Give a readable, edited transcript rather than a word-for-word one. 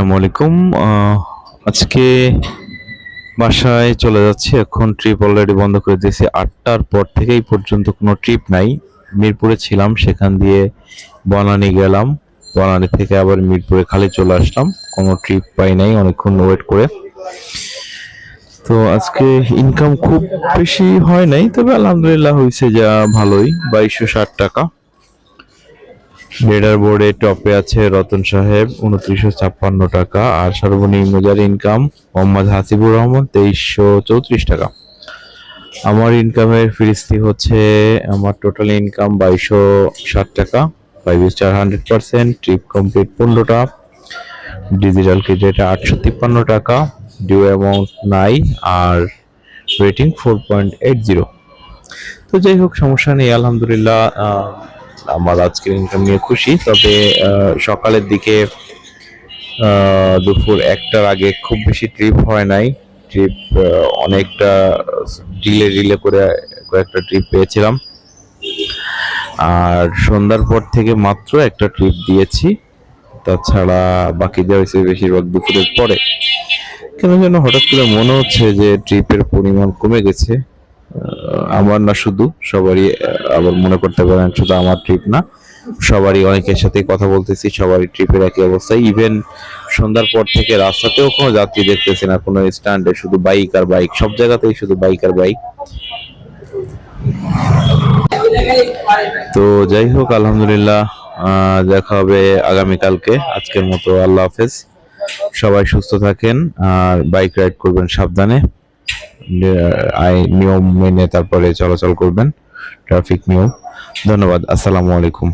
আসসালামু আলাইকুম। আজকে বাসায় চলে যাচ্ছি। এখন ট্রিপ অলরেডি বন্ধ করে দিয়েছি। ৮টার পর থেকে এই পর্যন্ত কোনো ট্রিপ নাই। মিরপুরে ছিলাম, সেখান দিয়ে বনানী গেলাম। বনানী থেকে আবার মিরপুরে খালি চলে আসলাম। কোনো ট্রিপ পাই নাই অনেকক্ষণ ওয়েট করে। তো আজকে ইনকাম খুব বেশি হয় নাই, তবে আলহামদুলিল্লাহ হয়েছে যা ভালোই, 2260 টাকা। লিডার বোর্ডে টপে আছে রতন সাহেব 2956 টাকা, আর সর্বনিম্ন যার ইনকাম মোহাম্মদ হাসিবুর রহমান 2334 টাকা। আমার ইনকামের ফিরিস্তি হচ্ছে, আমার টোটাল ইনকাম 2260 টাকা, 5 স্টার 100%, ট্রিপ কমপ্লিট 15টা, ডিজিটাল ক্রেডিট 853 টাকা, ডিউ অ্যামাউন্ট নাই, আর রেটিং 4.80। তো যাই হোক, সমস্যা নেই, আলহামদুলিল্লাহ। আমার আজকের ইনকাম নিয়ে খুশি। তবে সকালের দিকে দুপুর 1টার আগে খুব বেশি ট্রিপ হয় নাই। ট্রিপ অনেকটা ডিলে করে কয়েকটা ট্রিপ পেয়েছিলাম, আর সন্ধ্যার পর থেকে মাত্র একটা ট্রিপ দিয়েছি। তাছাড়া বাকি দেওয়া হয়েছে বেশিরভাগ দুপুরের পরে। কেন যেন হঠাৎ করে মনে হচ্ছে যে ট্রিপের পরিমাণ কমে গেছে। আমার না, শুধু সবারই। আবার মনে করতে পারেন শুধু আমার ট্রিপ না, সবারই, অনেকের সাথে কথা বলতেছি, সবারই ট্রিপের একই অবস্থা। ইভেন সন্ধ্যার পর থেকে রাস্তাতেও কোনো যাত্রী দেখতেছি না, কোনো স্ট্যান্ডে শুধু বাইক আর বাইক, সব জায়গাতেই শুধু বাইক আর বাইক। তো যাই হোক, আলহামদুলিল্লাহ, দেখা হবে আগামীকালকে। আজকের মতো আল্লাহ হাফেজ। সবাই সুস্থ থাকেন, আর বাইক রাইড করবেন সাবধানে, নিয়ম মেনে তারপরে চলাচল করবেন, ট্রাফিক নিয়ম। ধন্যবাদ। আসসালামু আলাইকুম।